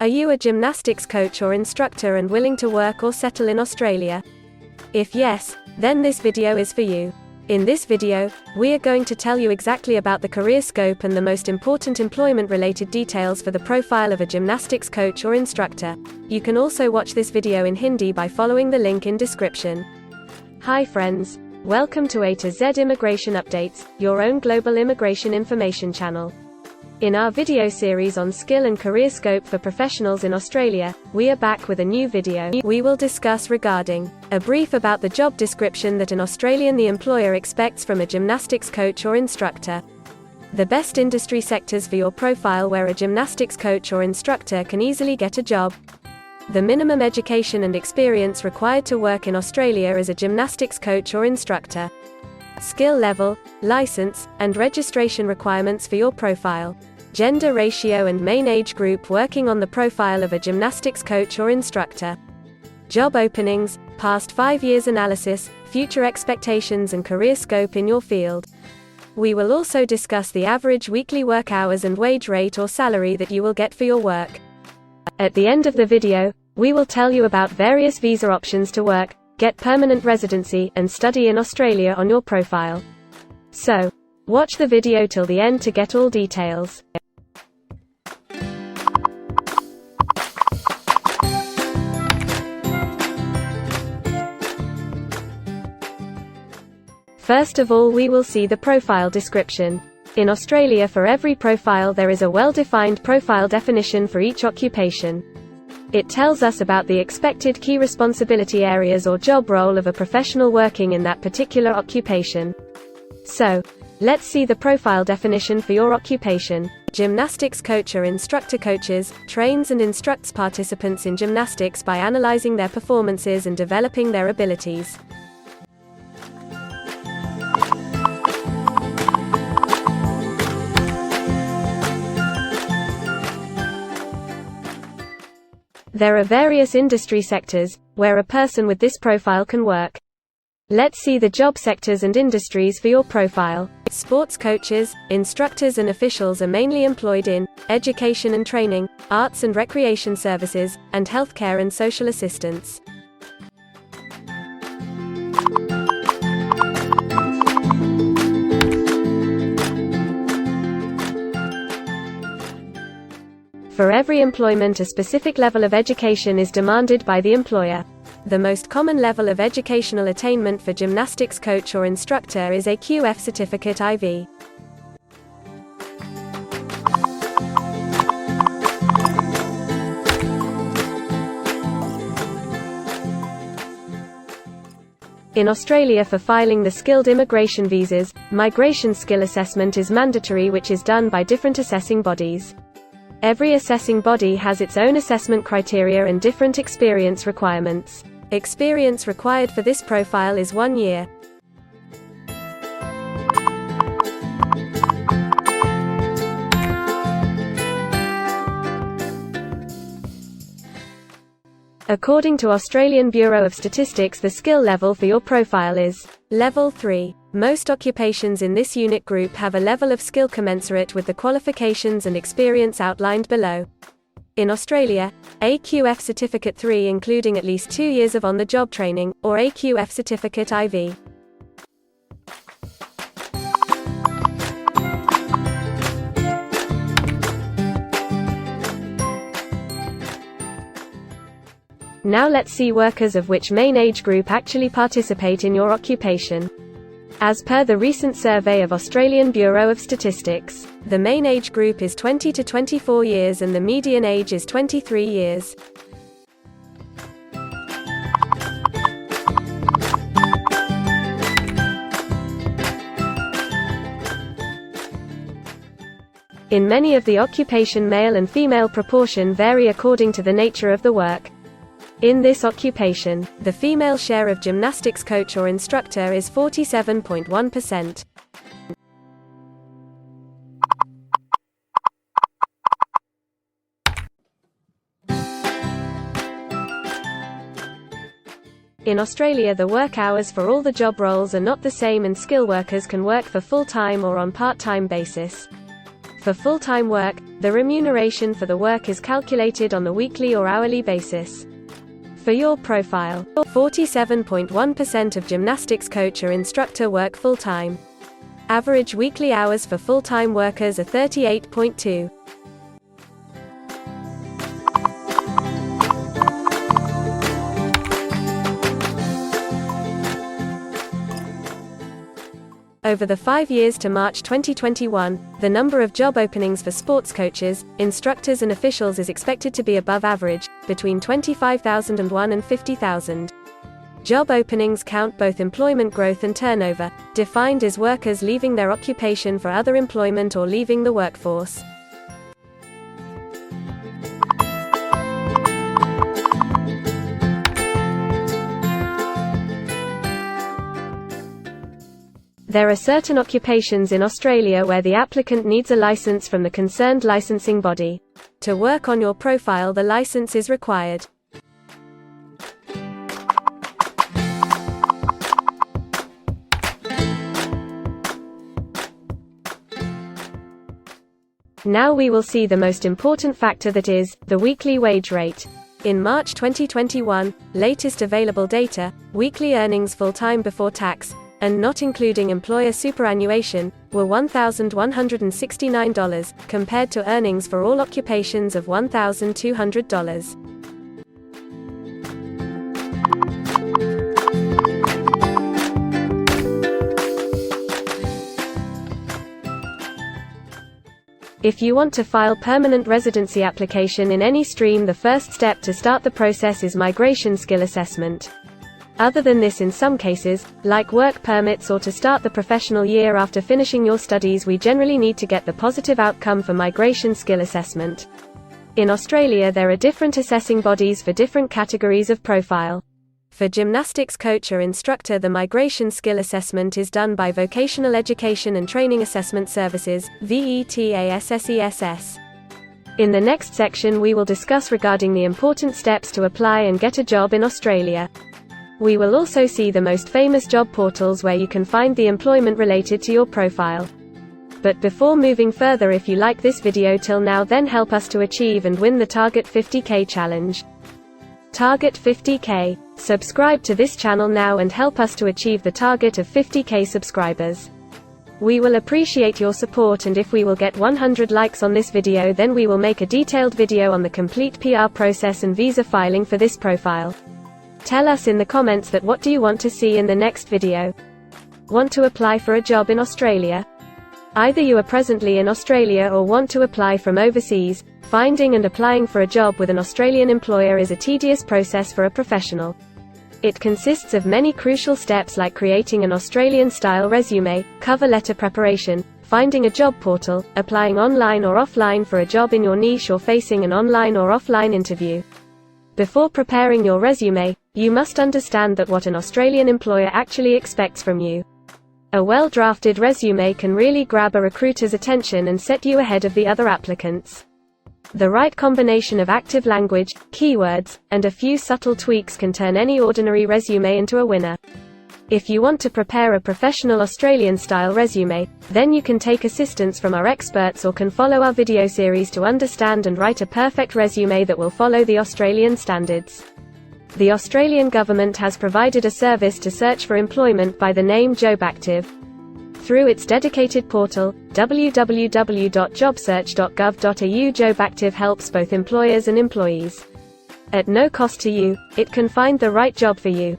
Are you a gymnastics coach or instructor and willing to work or settle in Australia? If yes, then this video is for you. In this video, we are going to tell you exactly about the career scope and the most important employment-related details for the profile of a gymnastics coach or instructor. You can also watch this video in Hindi by following the link in description. Hi friends, welcome to A to Z Immigration Updates, your own global immigration information channel. In our video series on skill and career scope for professionals in Australia, we are back with a new video. We will discuss regarding a brief about the job description that an Australian the employer expects from a gymnastics coach or instructor, the best industry sectors for your profile where a gymnastics coach or instructor can easily get a job, the minimum education and experience required to work in Australia as a gymnastics coach or instructor, skill level, license, and registration requirements for your profile, gender ratio and main age group working on the profile of a gymnastics coach or instructor, job openings, past 5 years analysis, future expectations and career scope in your field. We will also discuss the average weekly work hours and wage rate or salary that you will get for your work. At the end of the video, we will tell you about various visa options to work, get permanent residency, and study in Australia on your profile. So, watch the video till the end to get all details. First of all, we will see the profile description. In Australia, for every profile there is a well-defined profile definition for each occupation. It tells us about the expected key responsibility areas or job role of a professional working in that particular occupation. So, let's see the profile definition for your occupation. Gymnastics coach or instructor coaches, trains and instructs participants in gymnastics by analysing their performances and developing their abilities. There are various industry sectors where a person with this profile can work. Let's see the job sectors and industries for your profile. Sports coaches, instructors and officials are mainly employed in education and training, arts and recreation services, and healthcare and social assistance. For every employment, a specific level of education is demanded by the employer. The most common level of educational attainment for gymnastics coach or instructor is a QF certificate IV. In Australia, for filing the skilled immigration visas, migration skill assessment is mandatory, which is done by different assessing bodies. Every assessing body has its own assessment criteria and different experience requirements. Experience required for this profile is 1 year. According to Australian Bureau of Statistics, the skill level for your profile is Level 3. Most occupations in this unit group have a level of skill commensurate with the qualifications and experience outlined below. In Australia, AQF Certificate 3 including at least 2 years of on-the-job training, or AQF Certificate IV. Now let's see workers of which main age group actually participate in your occupation. As per the recent survey of Australian Bureau of Statistics, the main age group is 20 to 24 years and the median age is 23 years. In many of the occupation, male and female proportion vary according to the nature of the work. In this occupation, the female share of gymnastics coach or instructor is 47.1%. In Australia, the work hours for all the job roles are not the same and skill workers can work for full-time or on part-time basis. For full-time work, the remuneration for the work is calculated on the weekly or hourly basis. For your profile, 47.1% of gymnastics coach or instructor work full-time. Average weekly hours for full-time workers are 38.2. Over the 5 years to March 2021, the number of job openings for sports coaches, instructors and officials is expected to be above average, between 25,001 and 50,000. Job openings count both employment growth and turnover, defined as workers leaving their occupation for other employment or leaving the workforce. There are certain occupations in Australia where the applicant needs a license from the concerned licensing body. To work on your profile, the license is required. Now we will see the most important factor, that is, the weekly wage rate. In March 2021, latest available data, weekly earnings full-time before tax, and not including employer superannuation, were $1,169, compared to earnings for all occupations of $1,200. If you want to file permanent residency application in any stream, the first step to start the process is migration skill assessment. Other than this, in some cases, like work permits or to start the professional year after finishing your studies, we generally need to get the positive outcome for migration skill assessment. In Australia, there are different assessing bodies for different categories of profile. For gymnastics coach or instructor, the migration skill assessment is done by Vocational Education and Training Assessment Services, VETASSESS. In the next section we will discuss regarding the important steps to apply and get a job in Australia. We will also see the most famous job portals where you can find the employment related to your profile. But before moving further, if you like this video till now, then help us to achieve and win the Target 50K challenge. Target 50K. Subscribe to this channel now and help us to achieve the target of 50K subscribers. We will appreciate your support, and if we will get 100 likes on this video, then we will make a detailed video on the complete PR process and visa filing for this profile. Tell us in the comments that what do you want to see in the next video. Want to apply for a job in Australia? Either you are presently in Australia or want to apply from overseas. Finding and applying for a job with an Australian employer is a tedious process for a professional. It consists of many crucial steps like creating an Australian-style resume, cover letter preparation, finding a job portal, applying online or offline for a job in your niche, or facing an online or offline interview. Before preparing your resume, you must understand that what an Australian employer actually expects from you. A well-drafted resume can really grab a recruiter's attention and set you ahead of the other applicants. The right combination of active language, keywords, and a few subtle tweaks can turn any ordinary resume into a winner. If you want to prepare a professional Australian-style resume, then you can take assistance from our experts or can follow our video series to understand and write a perfect resume that will follow the Australian standards. The Australian government has provided a service to search for employment by the name JobActive. Through its dedicated portal, www.jobsearch.gov.au, JobActive helps both employers and employees. At no cost to you, it can find the right job for you.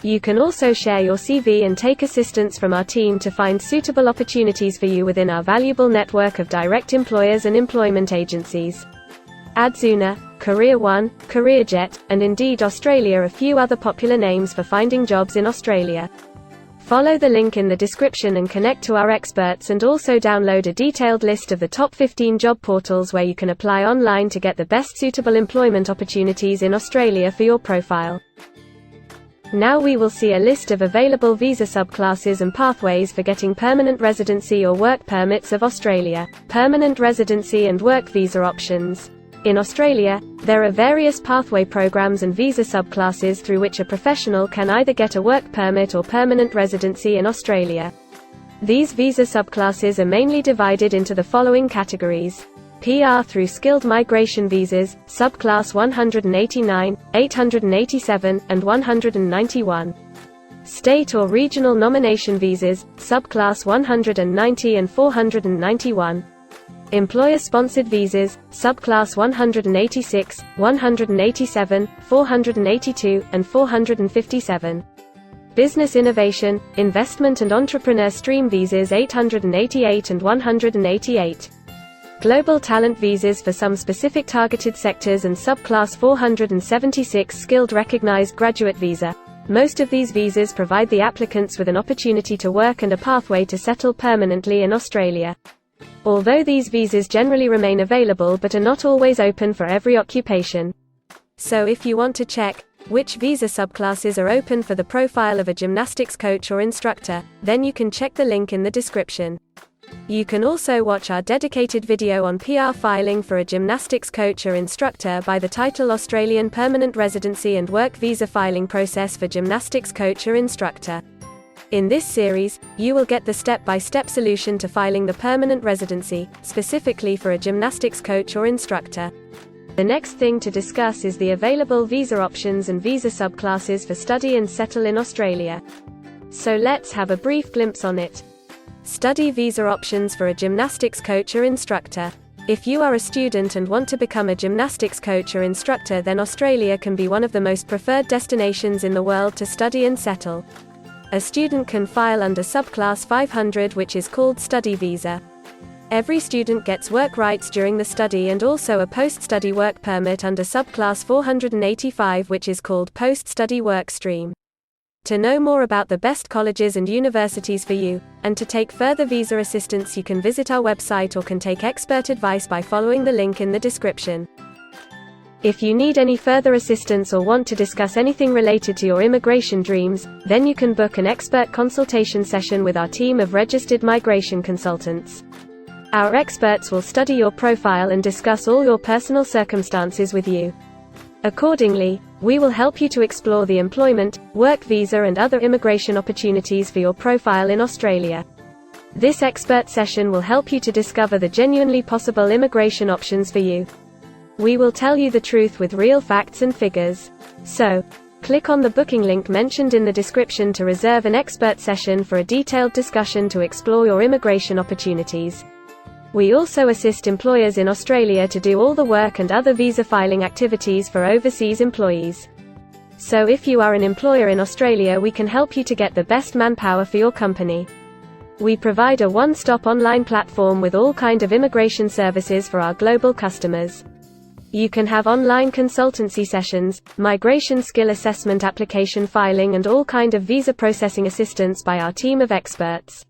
You can also share your CV and take assistance from our team to find suitable opportunities for you within our valuable network of direct employers and employment agencies. Adzuna, Career One, CareerJet, and Indeed Australia are a few other popular names for finding jobs in Australia. Follow the link in the description and connect to our experts, and also download a detailed list of the top 15 job portals where you can apply online to get the best suitable employment opportunities in Australia for your profile. Now we will see a list of available visa subclasses and pathways for getting permanent residency or work permits of Australia. Permanent residency and work visa options. In Australia, there are various pathway programs and visa subclasses through which a professional can either get a work permit or permanent residency in Australia. These visa subclasses are mainly divided into the following categories: PR through skilled migration visas, subclass 189, 887, and 191. State or regional nomination visas, subclass 190 and 491. Employer-sponsored visas, subclass 186, 187, 482, and 457. Business innovation, investment and entrepreneur stream visas 888 and 188. Global talent visas for some specific targeted sectors and subclass 476 skilled recognized graduate visa. Most of these visas provide the applicants with an opportunity to work and a pathway to settle permanently in Australia. Although these visas generally remain available but are not always open for every occupation. So if you want to check which visa subclasses are open for the profile of a gymnastics coach or instructor, then you can check the link in the description. You can also watch our dedicated video on PR filing for a gymnastics coach or instructor by the title Australian Permanent Residency and Work Visa Filing Process for Gymnastics Coach or Instructor. In this series, you will get the step-by-step solution to filing the permanent residency, specifically for a gymnastics coach or instructor. The next thing to discuss is the available visa options and visa subclasses for study and settle in Australia. So let's have a brief glimpse on it. Study visa options for a gymnastics coach or instructor. If you are a student and want to become a gymnastics coach or instructor, then Australia can be one of the most preferred destinations in the world to study and settle. A student can file under subclass 500, which is called study visa. Every student gets work rights during the study and also a post-study work permit under subclass 485, which is called post-study work stream. To know more about the best colleges and universities for you, and to take further visa assistance, you can visit our website or can take expert advice by following the link in the description. If you need any further assistance or want to discuss anything related to your immigration dreams, then you can book an expert consultation session with our team of registered migration consultants. Our experts will study your profile and discuss all your personal circumstances with you. Accordingly, we will help you to explore the employment, work visa and other immigration opportunities for your profile in Australia. This expert session will help you to discover the genuinely possible immigration options for you. We will tell you the truth with real facts and figures. So, click on the booking link mentioned in the description to reserve an expert session for a detailed discussion to explore your immigration opportunities. We also assist employers in Australia to do all the work and other visa filing activities for overseas employees. So if you are an employer in Australia, we can help you to get the best manpower for your company. We provide a one-stop online platform with all kinds of immigration services for our global customers. You can have online consultancy sessions, migration skill assessment, application filing and all kind of visa processing assistance by our team of experts.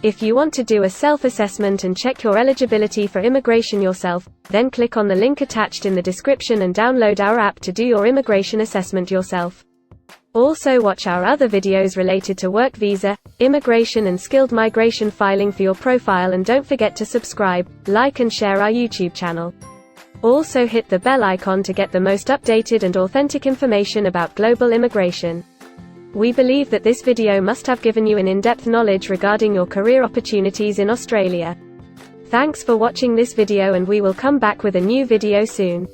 If you want to do a self-assessment and check your eligibility for immigration yourself, then click on the link attached in the description and download our app to do your immigration assessment yourself. Also watch our other videos related to work visa, immigration and skilled migration filing for your profile, and don't forget to subscribe, like and share our YouTube channel. Also hit the bell icon to get the most updated and authentic information about global immigration. We believe that this video must have given you an in-depth knowledge regarding your career opportunities in Australia. Thanks for watching this video, and we will come back with a new video soon.